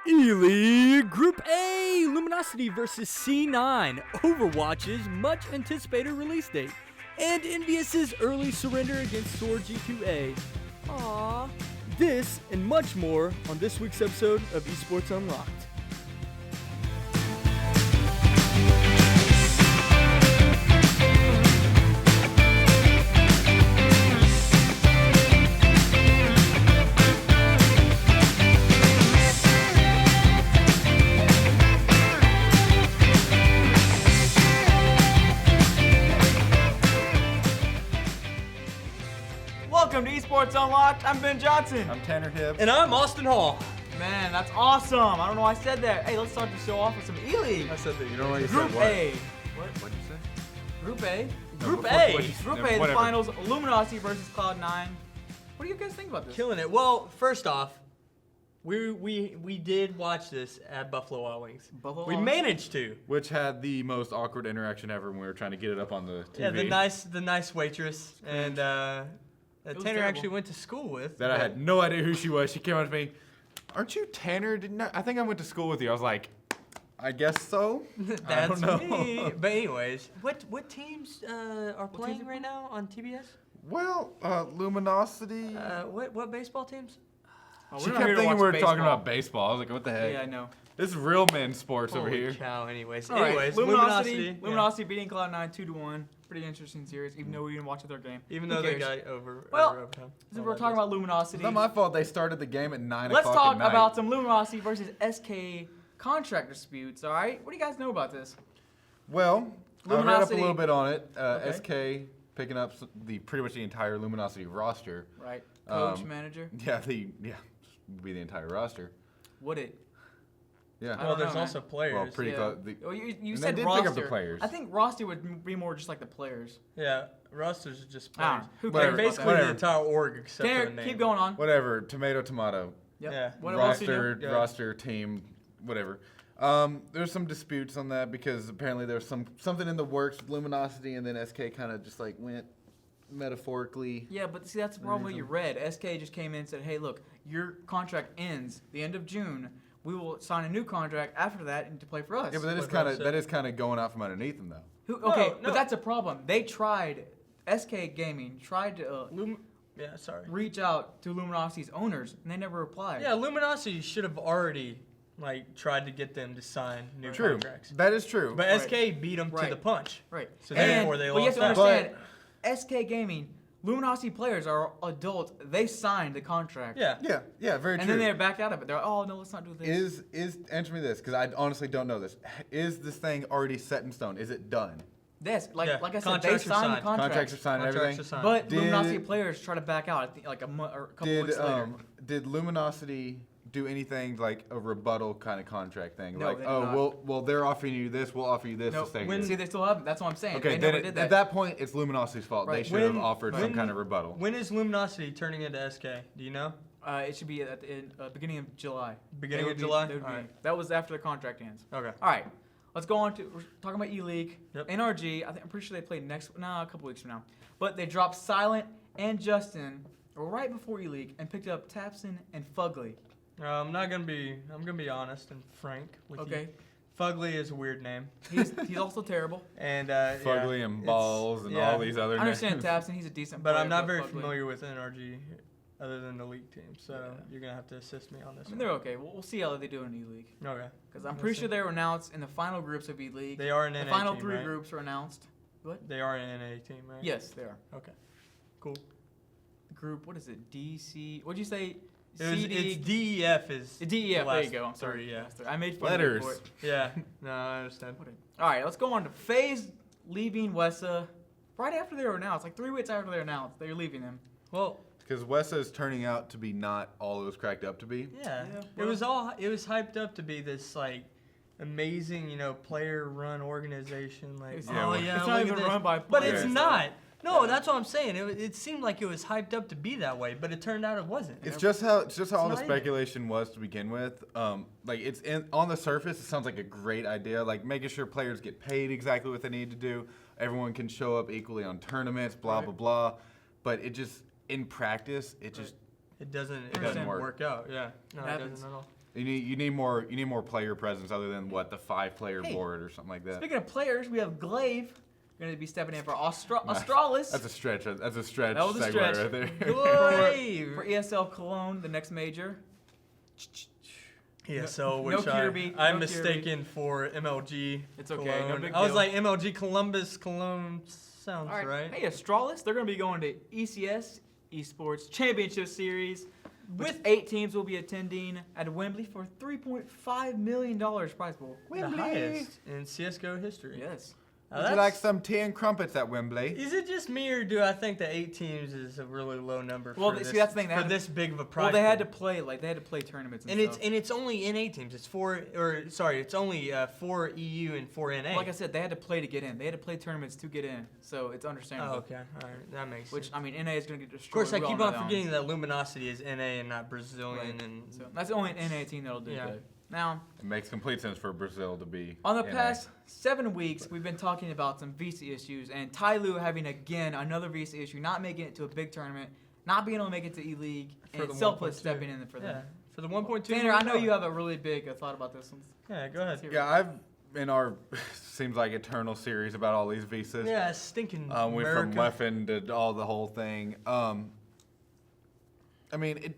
E-League Group A, Luminosity versus C9, Overwatch's much anticipated release date, and Envious's early surrender against Sword G2A. Aww. This and much more on this week's episode of Esports Unlocked. Welcome to Esports Unlocked. I'm Ben Johnson. I'm Tanner Hibbs. And I'm Austin Hall. Man, that's awesome. I don't know why I said that. Hey, let's start the show off with some E-League. I said that. You know what you Group said? What? A. What'd you say? Group A. No, Group before- A. what you- Group no, A, the whatever. finals, Luminosity versus Cloud9. What do you guys think about this? Killing it. Well, first off, we did watch this at Buffalo Wild Wings. Buffalo We Wild Wings? managed to. Which had the most awkward interaction ever when we were trying to get it up on the TV. Yeah, the nice waitress and that was Tanner terrible. actually went to school with. That I had no idea who she was. She came up to me. Aren't you Tanner? I think I went to school with you. I was like, I guess so. I That's don't know. me. But anyways, what teams are playing right now on TBS? Well, Luminosity. What baseball teams? Oh, She we're not kept here to thinking watch we were baseball. talking about baseball. I was like, what the heck? Yeah, I know. This is real men's sports over Holy here. cow. Anyways, All right, Luminosity. Luminosity beating Cloud9 2-1. Pretty interesting series, even though we didn't watch their game. Even Who though they cares? got over overtime. Since we're talking about Luminosity, It's not my fault they started the game at 9 let's o'clock talk at night. about some Luminosity versus SK contract disputes, all right? What do you guys know about this? Well, I read up a Luminosity- little bit on it. Okay. SK picking up pretty much the entire Luminosity roster. Right. Coach, Um, manager, Yeah, would be the entire roster. would it? Yeah. I Well, don't there's know, also man. players. Well, pretty Yeah. close. Well, you And said they did roster. pick up the players. I think roster would be more just like the players. Yeah, rosters are just I don't players. know. Who Like, cares about basically that? the Whatever. entire org except for the Tanner, name. keep going on. Whatever. Tomato. Yep. Yeah. What else do you roster, know? roster team, whatever. There's some disputes on that because apparently there's something in the works with Luminosity, and then SK kind of just like went metaphorically. Yeah, but see, that's the problem you read. SK just came in and said, hey, look, your contract ends the end of June. We will sign a new contract after that and to play for us. Yeah, but that is kind of going out from underneath them though. Okay, No. but that's a problem. They tried, SK Gaming tried to Yeah, sorry. reach out to Luminosity's owners, and they never replied. Yeah, Luminosity should have already tried to get them to sign new True. contracts. That is true. But Right. SK beat them to Right. the punch. Right. So and, therefore they but you have lost to out. understand, SK Gaming, Luminosity players are adults. They signed the contract. Yeah. yeah, very And true. then they're back out of it. They're like, oh, no, let's not do this. Answer me this, because I honestly don't know this. Is this thing already set in stone? Is it done? Yes, like Yeah, I said, they contracts are signed the signed. contract. Contracts are signed and Contracts everything. are signed. But Did- Luminosity players try to back out, I think, like a month or a couple weeks later. Did Luminosity do anything like a rebuttal kind of contract thing? No, like, they did not. well, they're offering you this, we'll offer you this No, to stay when- here. see, they still haven't. That's what I'm saying. Okay, they then never did that. at that point, it's Luminosity's fault. Right. They should have When- offered some kind of rebuttal. When is Luminosity turning into SK? Do you know? It should be at the beginning of July. Beginning They of would July? they would be- Alright. That was after the contract ends. Okay. All right, let's go on to we're talking about E-League. Yep. NRG, I'm pretty sure they play a couple weeks from now. But they dropped Silent and Justin right before E-League and picked up Tapson and Fugly. I'm gonna be honest and frank with you. Okay. Fugly is a weird name. He's also terrible. And Fugly yeah, and it's- balls and yeah. all these other I understand names. Tapson, he's a decent But player. I'm not very Fugly- familiar with NRG other than the league team, so Yeah. you're gonna have to assist me on this I mean, one. they're okay. We'll see how they do in E-League. Okay. Because I'm pretty sure they were announced in the final groups of E-League. They are an The NA final team, three right? groups were announced. What? They are an NA team, right? Yes, they are. Okay. Cool. Group, what is it? DC. What'd you say? It's DEF is. DEF. the There you last go. I'm sorry. three, yeah. I made fun of you Letters. for it. Yeah. No, I understand. All right, let's go on to FaZe leaving Wessa right after they were announced. Like 3 weeks after they were announced, they're leaving him. Well, Because Wessa is turning out to be not all it was cracked up to be. yeah. Yeah, It was hyped up to be this like amazing, player run organization. Like, It's oh not- yeah, it's look not at even this. run by But players. it's so- not. No, Yeah. that's what I'm saying. It seemed like it was hyped up to be that way, but it turned out it wasn't. It's just how all It's the not even. speculation was to begin with. Like on the surface, it sounds like a great idea. Like making sure players get paid exactly what they need to do. Everyone can show up equally on tournaments. Blah Right. blah blah. But it just in practice, it just it doesn't doesn't work out. Yeah, no, it happens. doesn't at all. You need more player presence other than what the 5-player board or something like that. Speaking of players, we have Glaive going to be stepping in for Australis. That's a stretch. That's a stretch. That was a segue stretch. right there. Glaive. For ESL Cologne, the next major. ESL, No which Kirby, I'm no mistaken for MLG. It's okay, no Cologne. big I was deal. like MLG Cologne sounds All right. Hey, Australis, they're going to be going to ECS, Esports Championship Series. With With 8 teams will be attending at Wembley for $3.5 million prize pool. the highest in CS:GO history. Yes. Now Would you that's- like some tea and crumpets at Wembley? Is it just me, or do I think that 8 teams is a really low number Well, for see, this, that's the thing, they for had- this big of a prize? Well, they had to pool? play tournaments and, and stuff. it's only in 8 teams. It's 4 it's only 4 EU and 4 NA. Like I said, they had to play to get in. They had to play tournaments to get in, so it's understandable. Oh, okay, all right, that makes Which sense. I mean, NA is going to get Of destroyed. course, I We all keep know on that one. forgetting that Luminosity is NA and not Brazilian, Right. and So that's the only NA team that'll do Yeah. good. Now, It makes complete sense for Brazil to be on the NA. past 7 weeks, we've been talking about some visa issues, and Ty Lue having again another visa issue, not making it to a big tournament, not being able to make it to E-League, For and the Selfless 1.2. stepping in for yeah, them. for the 1.2. Tanner, I know you have a really big thought about this one. Yeah, go ahead. Yeah, I've in our seems like eternal series about all these visas. Yeah, stinking We from America. Leffen to all the whole thing. I mean,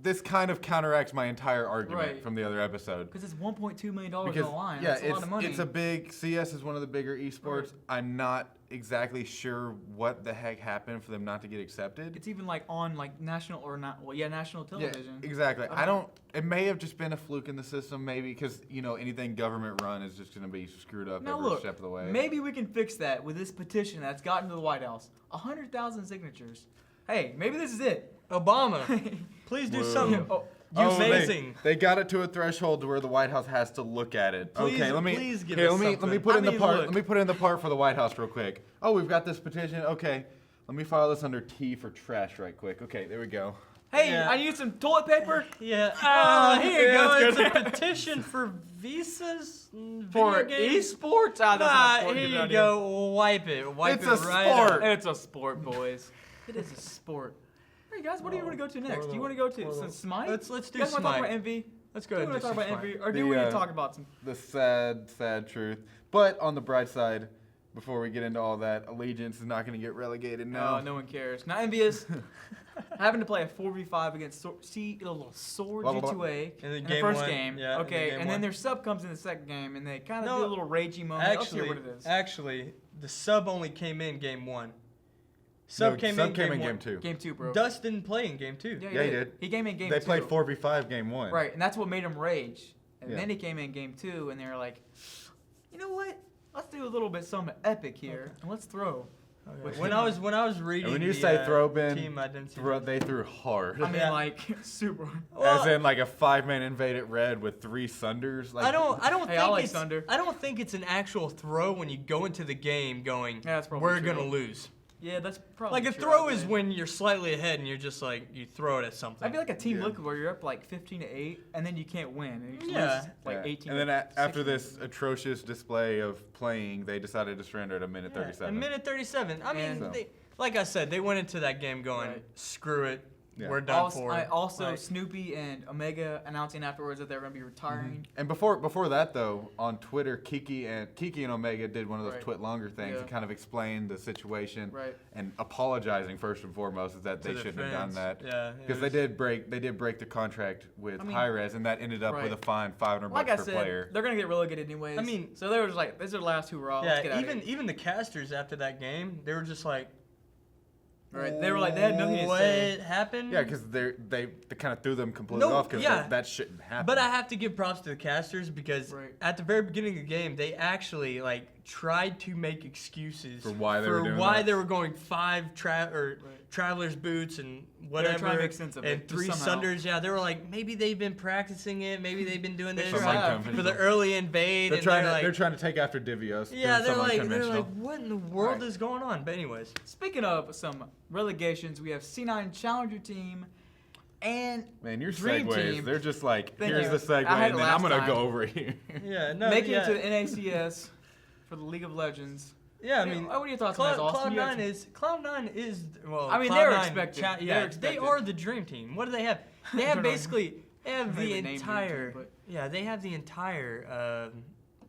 this kind of counteracts my entire argument Right. from the other episode. Because it's $1.2 million on Because the line. yeah, That's a lot of money. it's a big CS is one of the bigger esports. Right. I'm not exactly sure what the heck happened for them not to get accepted. It's even like on like national or not, well, yeah, national television. Yeah, exactly. I don't. It may have just been a fluke in the system, maybe because anything government run is just going to be screwed up Now every look, step of the way. maybe we can fix that with this petition that's gotten to the White House. 100,000 signatures. Hey, maybe this is it. Obama, please do Whoa. something. Oh, Amazing. They got it to a threshold where the White House has to look at it. Please- Okay, let me please give here, us let me something. put I in the mean, part. look. Let me put in the part for the White House real quick. Oh, we've got this petition. Okay, let me file this under T for trash right quick. Okay, there we go. Hey, Yeah. I need some toilet paper Yeah. Ah, Here you yeah, go. that's It's good. a petition for visas. for video games. esports. Ah, that's not a sport, Here give it you out go. Wipe it. Wipe It's it a right sport. out. It's a sport, boys. It is a sport. Hey guys, what do you want to go to next? Do you want to go to some Smite? Let's do You guys want to talk Smite. about Envy? Let's go Do you ahead want and to do talk some about Smite. Envy, or do The, we need to uh, talk about some? The sad truth. But on the bright side, before we get into all that, Allegiance is not going to get relegated now. No, no one cares. Now Envy is having to play a 4v5 against Sword G2A In the in the game first one, game. yeah, in the Okay, game and then one. their sub comes in the second game, and they kind of No, do a little ragey moment. Let's hear what it is. Actually, the sub only came in game 1. Sub No, came sub in came game in 1. game 2. Game 2, bro. Dust didn't play in game 2. Yeah, he did. He came in game They 2. played 4v5 game 1. Right, and that's what made him rage. And Yeah. then he came in game 2, and they were like, you know what? Let's do a little bit something epic here, and let's throw. Okay. When I was reading And when you the, say throw, Ben, team identity, they threw hard. I mean, Yeah. like, super. Well, As in like a 5-man invaded red with 3 Sunders. Like, I don't Hey, think I like it's Thunder. I don't think it's an actual throw when you go into the game going Yeah, that's probably we're true. gonna lose. Yeah, that's probably Like a true, throw I'd is say. when you're slightly ahead and you're just like you throw it at something. I feel like a Team Yeah. Liquid where you're up like 15-8, and then you can't win. And you just Yeah. lose like Yeah. 18. And then after 16. this atrocious display of playing, they decided to surrender at a minute Yeah, 37. A minute 37. I mean, And- So- like I said, they went into that game going, Right. screw it, Yeah. we're done Also, for. also Like, Snoopy and Omega announcing afterwards that they're going to be retiring. And before that though, on Twitter, Kiki and Omega did one of those Right. twit longer things Yeah. to kind of explain the situation Right. and apologizing first and foremost is that to they the shouldn't have done fans. that. Yeah, it Because they was- did break the contract with I mean, Hi-Rez, and that ended up with right. a fine $500 Like I per said, player. they're going to get relegated anyways. I mean- so they were just like, these are the last hurrah. Let's get Yeah, out of here. even the casters after that game, they were just like, Right. They were like, they had nothing to what say. happened? Yeah, because they kind of threw them completely No, off because yeah. that shouldn't happen. But I have to give props to the casters because Right. at the very beginning of the game, they actually like tried to make excuses For why they were doing that. they were going 5 travelers boots and whatever, trying to make sense of and it, 3 just somehow. Sunders. Yeah, they were like maybe they've been practicing it, maybe they've been doing this sure Some have. unconventional. for the early invade. They're and trying, like, they're trying to take after Divios. yeah, doing they're some like unconventional. what in the world Right. is going on? But anyways, Speaking of some relegations, we have C9 Challenger Team and Man, your Dream segues, Team. they're just like, Thank here's you. the segue, I had and it then I'm last going to go time. over here. yeah, no, making yeah. it to the NACS for the League of Legends. Yeah, I mean, what are your thoughts on this, Austin? Cloud9 is well. I mean, Cloud9 they're expected. yeah, They're expected. they are the dream team. What do they have? They have basically they have Not the even named dream entire team, but- they have the entire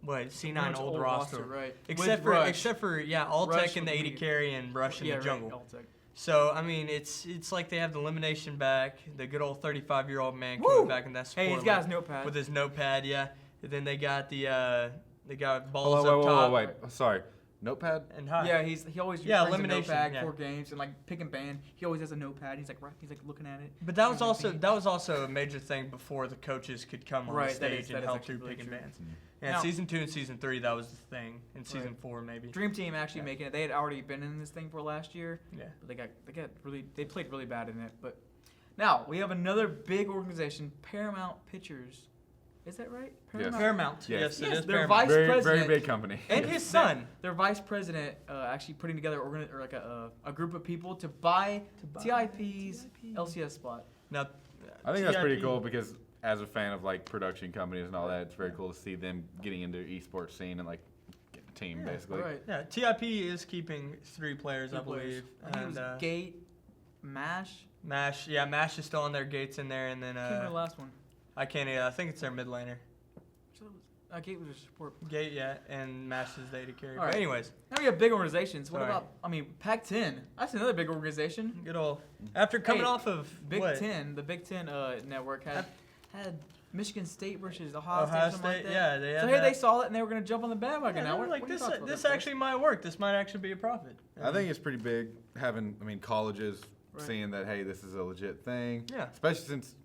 C9 much old old roster, right. except With Rush. for Rush Alltech and the would 80 be- carry and Rush in Yeah, the jungle. Right, Alltech. So I mean, it's like they have the elimination back, the good old 35-year-old man Woo! coming back in that support Hey, he's got his lane notepad. with his notepad. Yeah, and then they got they got balls Oh, up top. wait. Sorry. Notepad? And high. Yeah, he always Yeah, brings elimination, a notepad yeah. for games and like pick and ban. He always has a notepad. He's like looking at it. But that was Everything. also a major thing before the coaches could come on Right, the that stage is and help actually through really pick and true. bans. And Now- season 2 and season 3 that was the thing. In season Right. 4 maybe. Dream Team actually making it. They had already been in this thing for last year, Yeah. but they played really bad in it. But now we have another big organization, Paramount Pictures. Is that right? Yes. Paramount. Yes. Yes, it Yes, is their Paramount. vice Very president big company. And his son. Their vice president actually putting together a group of people to buy TIP's LCS spot. Now, I think that's pretty TIP cool because as a fan of like production companies and all that, it's very cool to see them getting into esports scene and like getting a team basically. Right. Yeah, TIP is keeping 3 players, I believe. I think it was And Gate, Mash. Mash, yeah, Mash is still on there, Gates in there, and then I can't remember the last one. I can't. I think it's their mid laner. Gate was a support. Gate, yeah, and Mash is the AD carry. All But right. anyways, Now we have big organizations. What Sorry. about? I mean, Pac-10. That's another big organization. good old. After coming Hey, off of Big what? Ten, the Big Ten network had Michigan State versus Ohio, Ohio State, something like State, that. yeah, they So had hey, that. they saw it and they were gonna jump on the bandwagon. Yeah, Now they were what like, what are your this thoughts about this that, actually might work. This might actually be a profit. I think it's pretty big having, colleges Right. seeing that, hey, this is a legit thing. Yeah. Especially since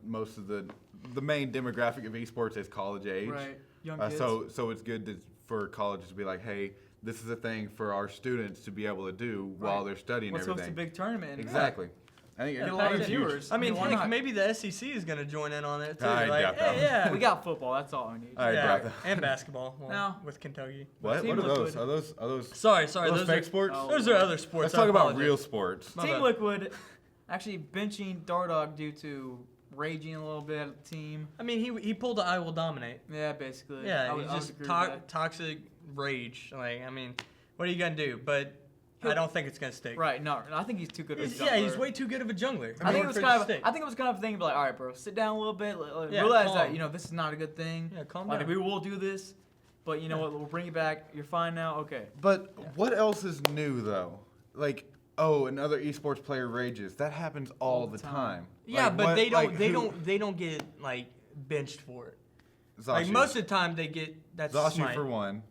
most of the main demographic of esports is college age. Right, young kids. So it's good for colleges to be like, hey, this is a thing for our students to be able to do while Right. they're studying Let's host a everything. big tournament. and- Exactly. I think Get it's a lot of huge. viewers. I mean, why heck, not? maybe the SEC is going to join in on it too. I like, doubt that. hey, yeah, We got football. That's all we need. I yeah, doubt that. and basketball No. with Kentucky. What? Team What are those? Liquid. Are those Sorry, those fake are, sports? Oh. Those are other sports. Let's I talk about apologize. real sports. My Team bad. Liquid actually benching Dardog due to raging a little bit at the team. I mean, he pulled the I will dominate. Yeah, basically. Yeah, I would he's just agree with that. toxic rage. Like, I mean, what are you gonna do? But I don't think it's gonna stick. Right. No, I think he's too good of a He's, jungler. yeah, he's way too good of a jungler. I think in it was order for kind to of. stick. I think it was kind of a thing. Be like, all right, bro, sit down a little bit. Yeah, Realize that calm. this is not a good thing. Yeah, calm Like down. we will do this, but you know what? We'll bring you back. You're fine now. Okay. But what else is new though? Like, oh, another esports player rages. That happens all the time. Yeah, Like, but what- they like, don't who- get like benched for it. Zashi. Like most of the time they get that's Zashi smite. for one.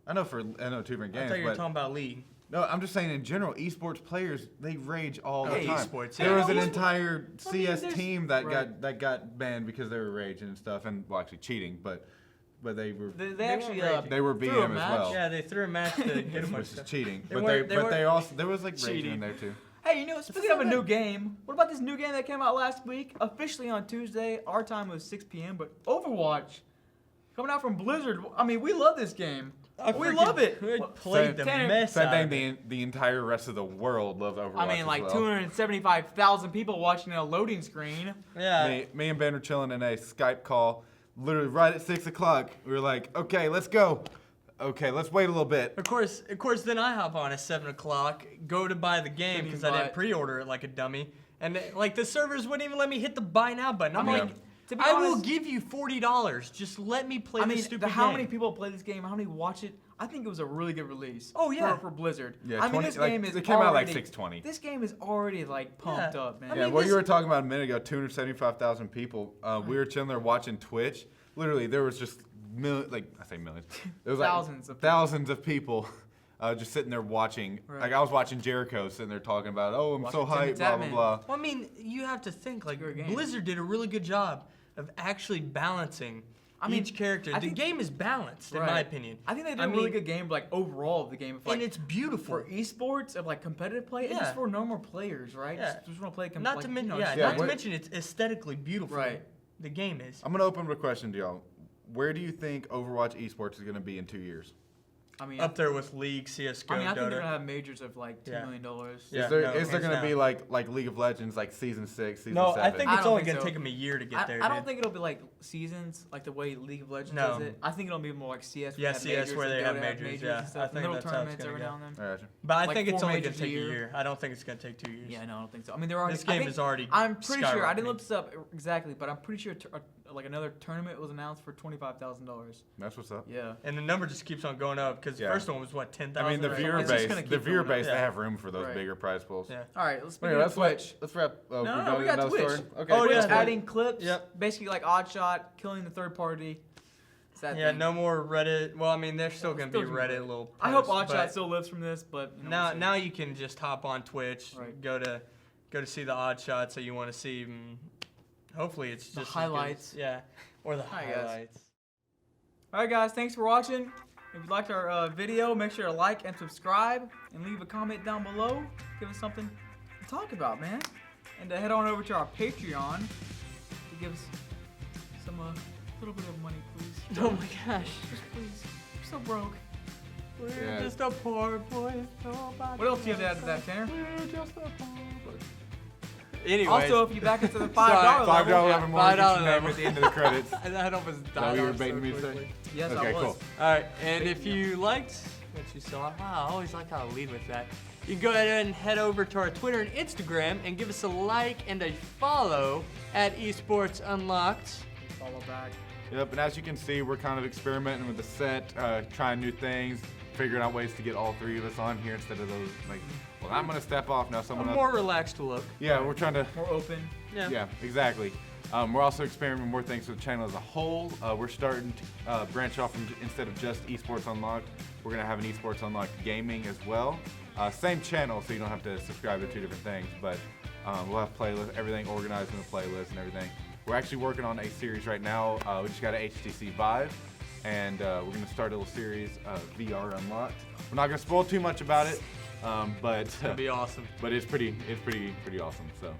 I know two different I games, thought you were but talking about league. no, I'm just saying in general, esports players they rage all the Hey, time. esports, There yeah. was an Yeah. entire I mean, CS there's- team that Right. got banned because they were raging and stuff, and well, actually cheating, but they were They actually weren't raging. they were threw a BM as match. well, Yeah, they threw a match to get him which is cheating. They But weren't- they they weren't- also there was like raging Cheating. in there too. Hey, you know, speaking of a new game, what about this new game that came out last week? Officially on Tuesday, our time was 6 p.m. But Overwatch, coming out from Blizzard. I mean, we love this game. We love it. We What- played the Tanner- mess Same out thing. of it. The entire rest of the world loves Overwatch. I mean, as like well. 275,000 people watching a loading screen. Yeah. Me and Ben were chilling in a Skype call, literally right at 6 o'clock. We were like, okay, let's go. Okay, let's wait a little bit. Of course, then I hop on at 7 o'clock, go to buy the game Didn't because even I buy didn't it. pre-order it like a dummy, and like the servers wouldn't even let me hit the buy now button. I'm I mean, like, to be I will honest- give you $40. Just let me play I mean, this stupid how game. many people play this game? How many watch it? I think it was a really good release. Oh, yeah. For Blizzard. Yeah, I mean, 20 this like, game is it came out like already- 6:20. This game is already like pumped Yeah. up, man. I Yeah, mean, what this- you were talking about a minute ago, 275,000 people. We were chilling there watching Twitch. Literally, there was just millions. There was like Thousands of people. of people just sitting there watching. Right. Like I was watching Jericho sitting there talking about, oh, I'm so Watching hyped, Timmy blah blah Tatman. blah. Well, I mean, you have to think like Good game. Blizzard did a really good job of actually balancing each character. I The think- game is balanced, in my Right. opinion. I think they did I a really mean, good game, like overall of the game. Of, like, and it's beautiful. for esports of like competitive play, and Yeah. just for normal players, right? Yeah. Just want to play. Not like, to you mention, know, yeah, just- Yeah, not to what- mention it's aesthetically beautiful. Right. The game is. I'm gonna open with a question to y'all. Where do you think Overwatch esports is gonna be in 2 years? I mean, up there with League, CS:GO, I mean, I think Dota. they're gonna have majors of like $2 million. Yeah. Is there, no, is there hands gonna be down. like League of Legends, like season 6, season No, 7? I think I it's don't only think gonna so. take them a year to get there. I don't dude. think it'll be like seasons, like the way League of Legends No. does it. I think it'll be more like CS. Yeah, Where they CS have where majors they and have Dota majors, and yeah. stuff, I think little that's how it's tournaments gonna every go. now and then. I gotcha. But I like think it's 4 only gonna majors a take a year. year. I don't think it's gonna take 2 years. Yeah, no, I don't think so. I mean, they're already. This game I think, is already. I'm pretty sure. I didn't skyrocketing. look this up exactly, but I'm pretty sure like another tournament was announced for $25,000. That's what's up. Yeah. And the number just keeps on going up because the Yeah. first one was what 10,000. I mean, the right. viewer It's just base, gonna the keep viewer going up. base, Yeah. they have room for those Right. bigger prize pools. Yeah. All right, let's Anyway, begin with Twitch. let's wrap. No, we we got got another Twitch. story? Okay. Oh, Twitch yeah. adding clips. Yep. Basically like Oddshot, killing the third party. It's that Yeah, thing. no more Reddit. Well, I mean, there's still gonna be Still gonna be Reddit little. I hope posts, Oddshot but still lives from this, but you know, now we'll see. now you can just hop on Twitch, Right. go to see the odd shots that you want to see. And hopefully, it's just The as good highlights. as- yeah, or the Hi, guys. highlights. All right, guys, thanks for watching. If you liked our video, make sure to like and subscribe and leave a comment down below. Give us something to talk about, man. And head on over to our Patreon to give us some little bit of money, please. Oh my gosh, Just please. We're so broke. we're Yeah. just a poor boy. Nobody What else do you have to add to knows that, Tanner? We're just a poor. Anyways, Also, if you back into the $5 $5 level. level more gets $5 your name level. at the end of the credits. I almost that died what you were off baiting so me to say? quickly. Yes, Okay, I was. cool. All right, and if you liked what you saw, wow, I always like how I lead with that. You can go ahead and head over to our Twitter and Instagram and give us a like and a follow at Esports Unlocked. Follow back. Yep, and as you can see, we're kind of experimenting with the set, trying new things, figuring out ways to get all 3 of us on here instead of those, like, well, I'm going to step off now, A someone else. more relaxed look. Yeah, we're trying to, More open. yeah, exactly. We're also experimenting more things with the channel as a whole. We're starting to branch off from, instead of just Esports Unlocked, we're going to have an Esports Unlocked Gaming as well. Same channel, so you don't have to subscribe to 2 different things, but we'll have playlists, everything organized in a playlist and everything. We're actually working on a series right now. We just got an HTC Vive, and we're going to start a little series, VR Unlocked. We're not going to spoil too much about it, but It's gonna be awesome. but it's pretty awesome. So,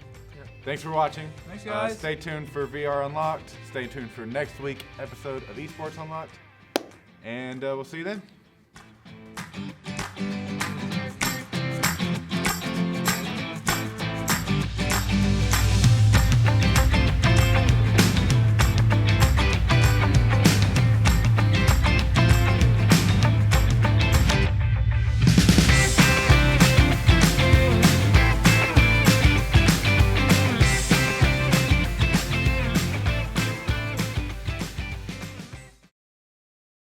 thanks for watching. Thanks, guys. Stay tuned for VR Unlocked. Stay tuned for next week's episode of Esports Unlocked, and we'll see you then.